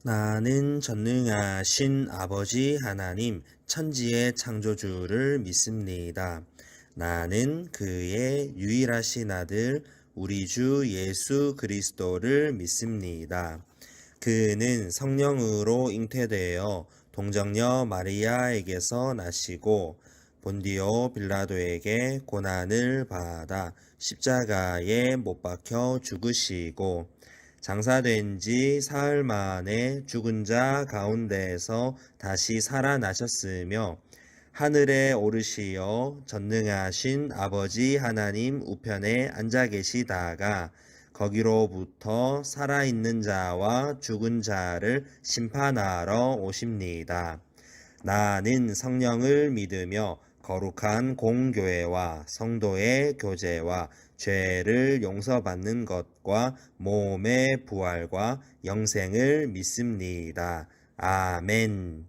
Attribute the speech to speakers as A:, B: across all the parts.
A: 나는 전능하신 아버지 하나님 천지의 창조주를 믿습니다. 나는 그의 유일하신 아들 우리 주 예수 그리스도를 믿습니다. 그는 성령으로 잉태되어 동정녀 마리아에게서 나시고 본디오 빌라도에게 고난을 받아 십자가에 못 박혀 죽으시고 장사된 지 사흘 만에 죽은 자 가운데에서 다시 살아나셨으며 하늘에 오르시어 전능하신 아버지 하나님 우편에 앉아 계시다가 거기로부터 살아있는 자와 죽은 자를 심판하러 오십니다. 나는 성령을 믿으며 거룩한 공교회와 성도의 교제와 죄를 용서받는 것과 몸의 부활과 영생을 믿습니다. 아멘.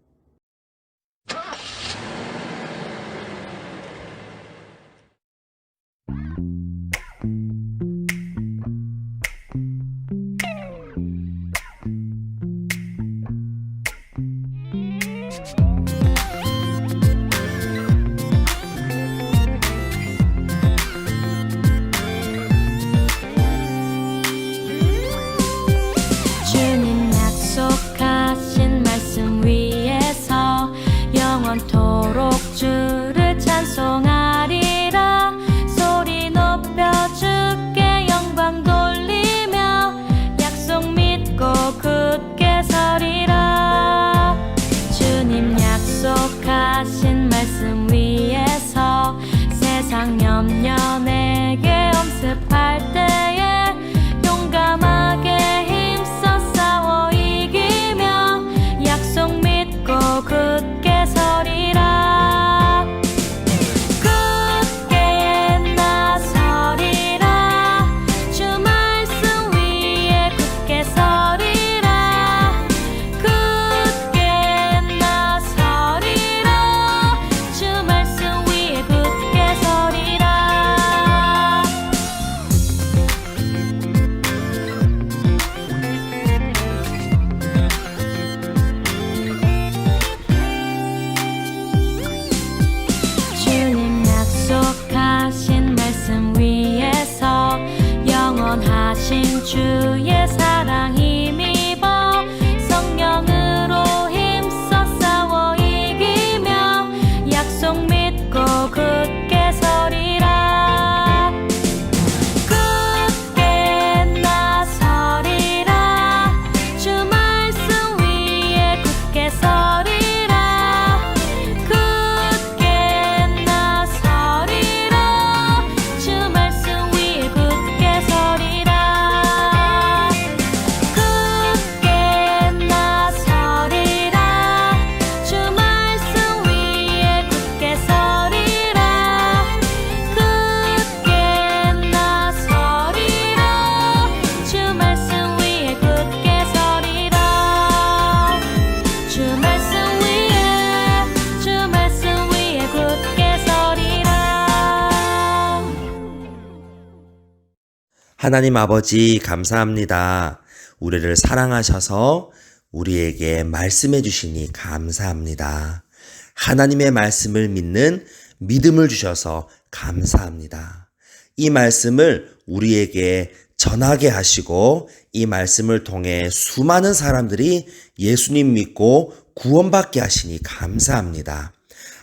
B: 주님 약속하신 말씀 위에서 영원토록 주를 찬송하리라. 소리 높여 주께 영광 돌리며 약속 믿고 굳게 서리라. 주님 약속하신 말씀 위에서 세상 염려 내게 엄습할 때에 용감하게 굳게 서리라. 굳게 나서리라. 주 말씀 위에 굳게 서리라. 굳게 나서리라. 주 말씀 위에 굳게 서리라. 약속하신 말씀 위에서 영원하신 주의 사랑 힘입어 성령으로 힘써 싸워 이기며 약속 믿고 굳게 서리라. 굳게 나서리라. 주 말씀 위에 굳게 서리라.
A: 하나님 아버지 감사합니다. 우리를 사랑하셔서 우리에게 말씀해 주시니 감사합니다. 하나님의 말씀을 믿는 믿음을 주셔서 감사합니다. 이 말씀을 우리에게 전하게 하시고 이 말씀을 통해 수많은 사람들이 예수님 믿고 구원받게 하시니 감사합니다.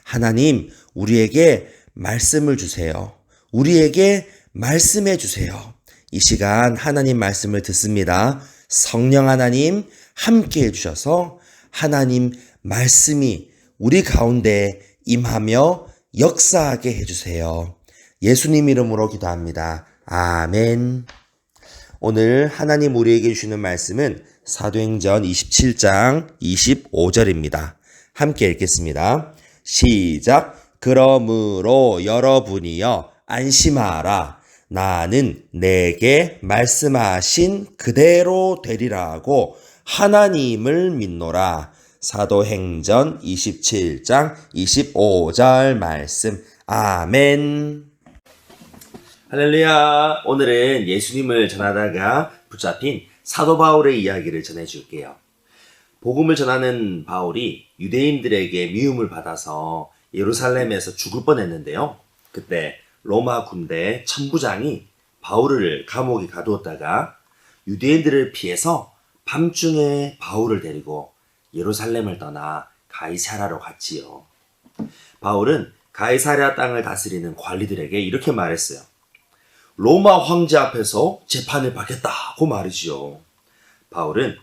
A: 하나님, 우리에게 말씀을 주세요. 우리에게 말씀해 주세요. 이 시간 하나님 말씀을 듣습니다. 성령 하나님 함께 해주셔서 하나님 말씀이 우리 가운데 임하며 역사하게 해주세요. 예수님 이름으로 기도합니다. 아멘. 오늘 하나님 우리에게 주시는 말씀은 사도행전 27장 25절입니다. 함께 읽겠습니다. 시작. 그러므로 여러분이여 안심하라. 나는 내게 말씀하신 그대로 되리라고 하나님을 믿노라. 사도행전 27장 25절 말씀. 아멘. 할렐루야. 오늘은 예수님을 전하다가 붙잡힌 사도 바울의 이야기를 전해줄게요. 복음을 전하는 바울이 유대인들에게 미움을 받아서 예루살렘에서 죽을 뻔했는데요. 그때 로마 군대 천부장이 바울을 감옥에 가두었다가 유대인들을 피해서 밤중에 바울을 데리고 예루살렘을 떠나 가이사라로 갔지요. 바울은 가이사랴 땅을 다스리는 관리들에게 이렇게 말했어요. 로마 황제 앞에서 재판을 받겠다고 말이지요. 바울은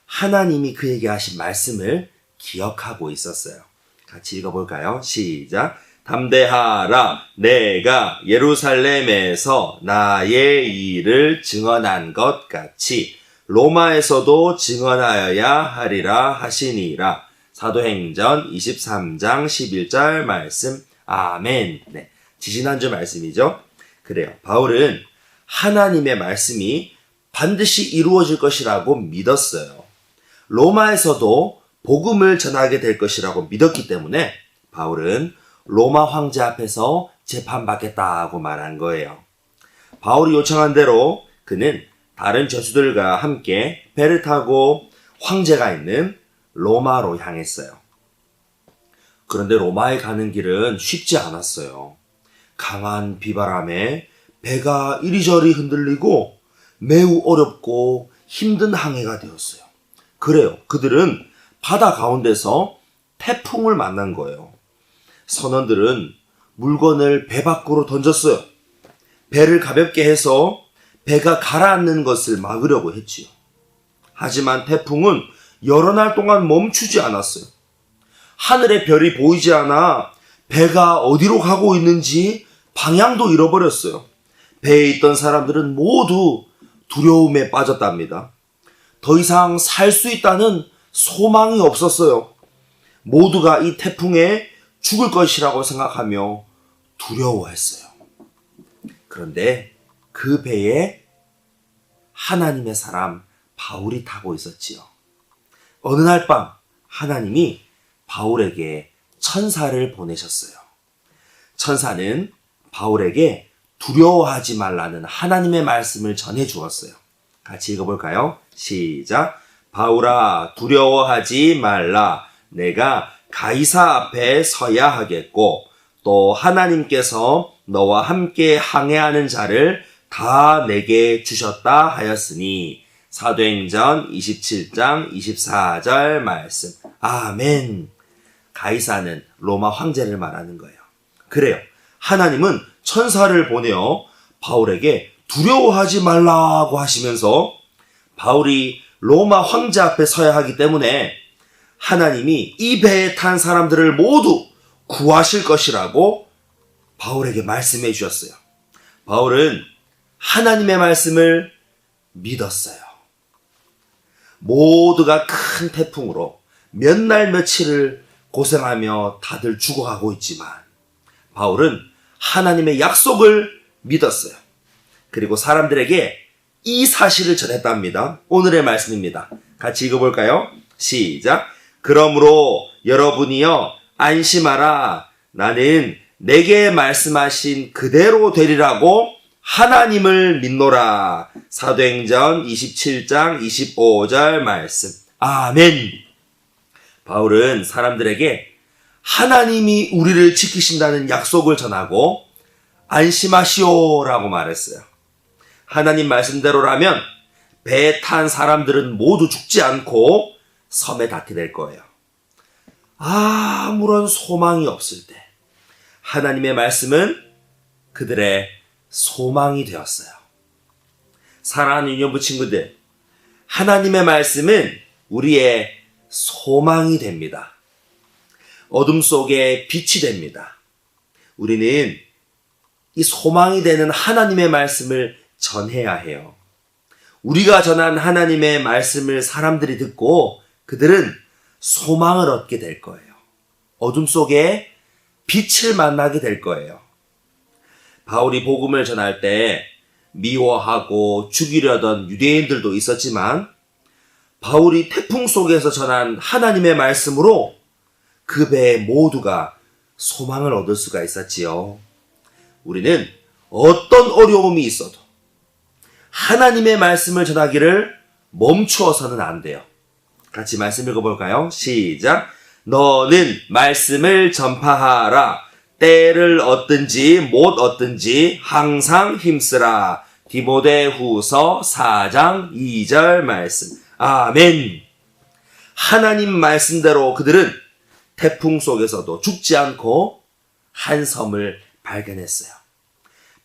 A: 하나님이 그에게 하신 말씀을 기억하고 있었어요. 같이 읽어볼까요? 시작. 담대하라. 내가 예루살렘에서 나의 일을 증언한 것 같이 로마에서도 증언하여야 하리라 하시니라. 사도행전 23장 11절 말씀. 아멘. 네, 지지난주 말씀이죠. 그래요. 바울은 하나님의 말씀이 반드시 이루어질 것이라고 믿었어요. 로마에서도 복음을 전하게 될 것이라고 믿었기 때문에 바울은 로마 황제 앞에서 재판받겠다고 말한 거예요. 바울이 요청한 대로 그는 다른 죄수들과 함께 배를 타고 황제가 있는 로마로 향했어요. 그런데 로마에 가는 길은 쉽지 않았어요. 강한 비바람에 배가 이리저리 흔들리고 매우 어렵고 힘든 항해가 되었어요. 그래요. 그들은 바다 가운데서 태풍을 만난 거예요. 선원들은 물건을 배 밖으로 던졌어요. 배를 가볍게 해서 배가 가라앉는 것을 막으려고 했지요. 하지만 태풍은 여러 날 동안 멈추지 않았어요. 하늘의 별이 보이지 않아 배가 어디로 가고 있는지 방향도 잃어버렸어요. 배에 있던 사람들은 모두 두려움에 빠졌답니다. 더 이상 살 수 있다는 소망이 없었어요. 모두가 이 태풍에 죽을 것이라고 생각하며 두려워했어요. 그런데 그 배에 하나님의 사람 바울이 타고 있었지요. 어느 날 밤 하나님이 바울에게 천사를 보내셨어요. 천사는 바울에게 두려워하지 말라는 하나님의 말씀을 전해 주었어요. 같이 읽어볼까요? 시작. 바울아, 두려워하지 말라. 내가 가이사 앞에 서야 하겠고 또 하나님께서 너와 함께 항해하는 자를 다 내게 주셨다 하였으니. 사도행전 27장 24절 말씀. 아멘. 가이사는 로마 황제를 말하는 거예요. 그래요. 하나님은 천사를 보내어 바울에게 두려워하지 말라고 하시면서 바울이 로마 황제 앞에 서야 하기 때문에 하나님이 이 배에 탄 사람들을 모두 구하실 것이라고 바울에게 말씀해 주셨어요. 바울은 하나님의 말씀을 믿었어요. 모두가 큰 태풍으로 몇 날 며칠을 고생하며 다들 죽어가고 있지만 바울은 하나님의 약속을 믿었어요. 그리고 사람들에게 이 사실을 전했답니다. 오늘의 말씀입니다. 같이 읽어볼까요? 시작. 그러므로 여러분이여 안심하라. 나는 내게 말씀하신 그대로 되리라고 하나님을 믿노라. 사도행전 27장 25절 말씀. 아멘. 바울은 사람들에게 하나님이 우리를 지키신다는 약속을 전하고 안심하시오라고 말했어요. 하나님 말씀대로라면 배에 탄 사람들은 모두 죽지 않고 섬에 닿게 될 거예요. 아무런 소망이 없을 때 하나님의 말씀은 그들의 소망이 되었어요. 사랑하는 유년부 친구들, 하나님의 말씀은 우리의 소망이 됩니다. 어둠 속에 빛이 됩니다. 우리는 이 소망이 되는 하나님의 말씀을 전해야 해요. 우리가 전한 하나님의 말씀을 사람들이 듣고 그들은 소망을 얻게 될 거예요. 어둠 속에 빛을 만나게 될 거예요. 바울이 복음을 전할 때 미워하고 죽이려던 유대인들도 있었지만 바울이 태풍 속에서 전한 하나님의 말씀으로 그 배에 모두가 소망을 얻을 수가 있었지요. 우리는 어떤 어려움이 있어도 하나님의 말씀을 전하기를 멈추어서는 안 돼요. 같이 말씀 읽어볼까요? 시작. 너는 말씀을 전파하라. 때를 얻든지 못 얻든지 항상 힘쓰라. 디모데후서 4장 2절 말씀. 아멘. 하나님 말씀대로 그들은 태풍 속에서도 죽지 않고 한 섬을 발견했어요.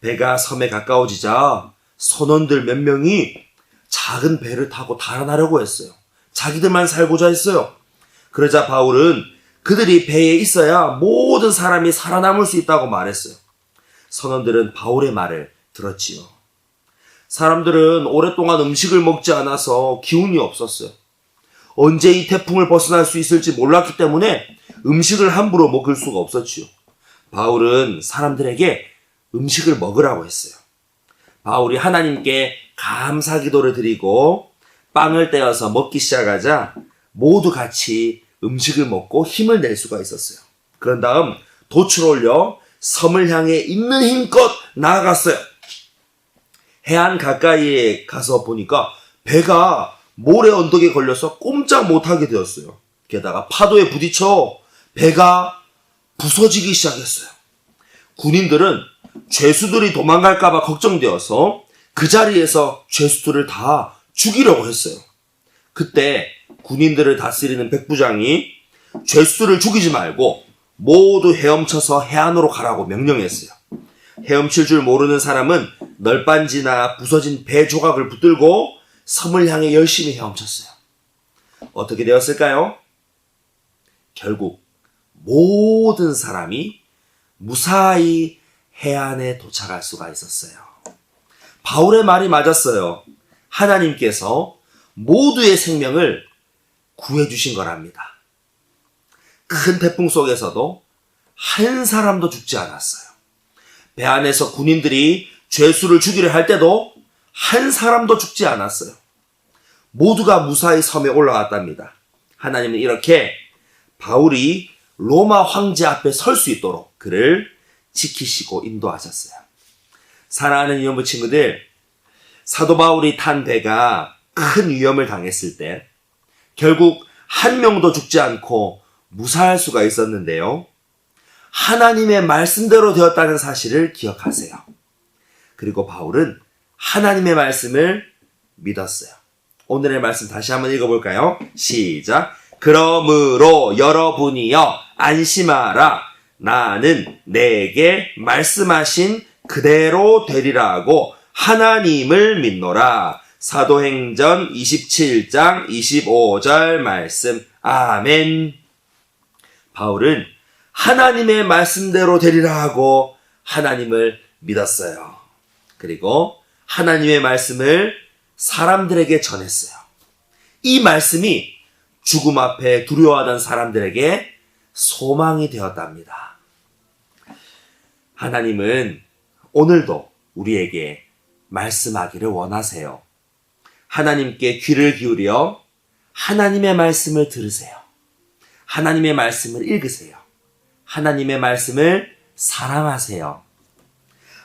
A: 배가 섬에 가까워지자 선원들 몇 명이 작은 배를 타고 달아나려고 했어요. 자기들만 살고자 했어요. 그러자 바울은 그들이 배에 있어야 모든 사람이 살아남을 수 있다고 말했어요. 선원들은 바울의 말을 들었지요. 사람들은 오랫동안 음식을 먹지 않아서 기운이 없었어요. 언제 이 태풍을 벗어날 수 있을지 몰랐기 때문에 음식을 함부로 먹을 수가 없었지요. 바울은 사람들에게 음식을 먹으라고 했어요. 바울이 하나님께 감사 기도를 드리고 빵을 떼어서 먹기 시작하자 모두 같이 음식을 먹고 힘을 낼 수가 있었어요. 그런 다음 돛을 올려 섬을 향해 있는 힘껏 나아갔어요. 해안 가까이에 가서 보니까 배가 모래 언덕에 걸려서 꼼짝 못하게 되었어요. 게다가 파도에 부딪혀 배가 부서지기 시작했어요. 군인들은 죄수들이 도망갈까봐 걱정되어서 그 자리에서 죄수들을 다 죽이려고 했어요. 그때 군인들을 다스리는 백부장이 죄수들을 죽이지 말고 모두 헤엄쳐서 해안으로 가라고 명령했어요. 헤엄칠 줄 모르는 사람은 널빤지나 부서진 배 조각을 붙들고 섬을 향해 열심히 헤엄쳤어요. 어떻게 되었을까요? 결국 모든 사람이 무사히 해안에 도착할 수가 있었어요. 바울의 말이 맞았어요. 하나님께서 모두의 생명을 구해주신 거랍니다. 큰 태풍 속에서도 한 사람도 죽지 않았어요. 배 안에서 군인들이 죄수를 죽이려 할 때도 한 사람도 죽지 않았어요. 모두가 무사히 섬에 올라왔답니다. 하나님은 이렇게 바울이 로마 황제 앞에 설 수 있도록 그를 지키시고 인도하셨어요. 사랑하는 유년부 친구들, 사도 바울이 탄 배가 큰 위험을 당했을 때 결국 한 명도 죽지 않고 무사할 수가 있었는데요. 하나님의 말씀대로 되었다는 사실을 기억하세요. 그리고 바울은 하나님의 말씀을 믿었어요. 오늘의 말씀 다시 한번 읽어볼까요? 시작. 그러므로 여러분이여 안심하라. 나는 내게 말씀하신 그대로 되리라고 하나님을 믿노라. 사도행전 27장 25절 말씀. 아멘. 바울은 하나님의 말씀대로 되리라 하고 하나님을 믿었어요. 그리고 하나님의 말씀을 사람들에게 전했어요. 이 말씀이 죽음 앞에 두려워하던 사람들에게 소망이 되었답니다. 하나님은 오늘도 우리에게 말씀하기를 원하세요. 하나님께 귀를 기울여 하나님의 말씀을 들으세요. 하나님의 말씀을 읽으세요. 하나님의 말씀을 사랑하세요.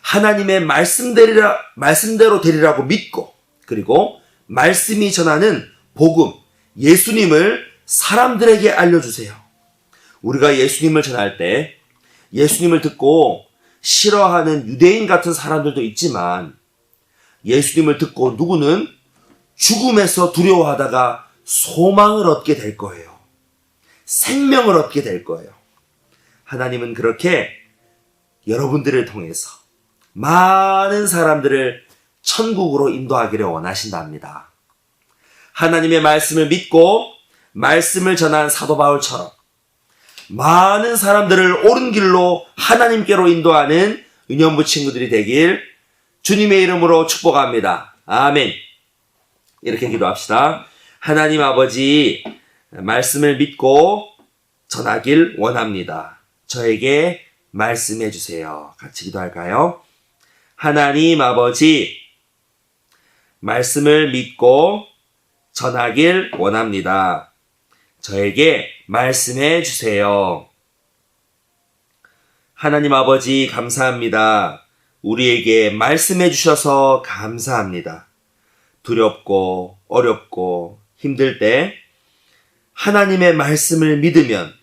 A: 하나님의 말씀대로 되리라고 믿고, 그리고 말씀이 전하는 복음, 예수님을 사람들에게 알려주세요. 우리가 예수님을 전할 때 예수님을 듣고 싫어하는 유대인 같은 사람들도 있지만 예수님을 듣고 누구는 죽음에서 두려워하다가 소망을 얻게 될 거예요. 생명을 얻게 될 거예요. 하나님은 그렇게 여러분들을 통해서 많은 사람들을 천국으로 인도하기를 원하신답니다. 하나님의 말씀을 믿고 말씀을 전한 사도 바울처럼 많은 사람들을 옳은 길로 하나님께로 인도하는 유년부 친구들이 되길 주님의 이름으로 축복합니다. 아멘. 이렇게 기도합시다. 하나님 아버지, 말씀을 믿고 전하길 원합니다. 저에게 말씀해 주세요. 같이 기도할까요? 하나님 아버지, 말씀을 믿고 전하길 원합니다. 저에게 말씀해 주세요. 하나님 아버지, 감사합니다. 우리에게 말씀해 주셔서 감사합니다. 두렵고 어렵고 힘들 때 하나님의 말씀을 믿으면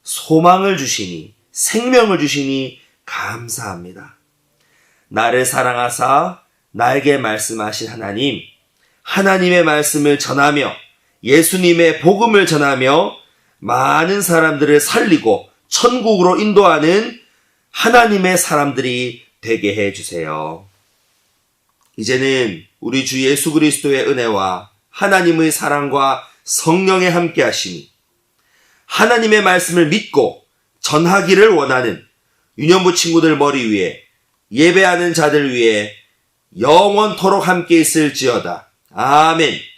A: 소망을 주시니 생명을 주시니 감사합니다. 나를 사랑하사 나에게 말씀하신 하나님, 하나님의 말씀을 전하며 예수님의 복음을 전하며 많은 사람들을 살리고 천국으로 인도하는 하나님의 사람들이 되게 해주세요. 이제는 우리 주 예수 그리스도의 은혜와 하나님의 사랑과 성령의 함께 하심이 하나님의 말씀을 믿고 전하기를 원하는 유년부 친구들 머리 위에 예배하는 자들 위에 영원토록 함께 있을지어다. 아멘.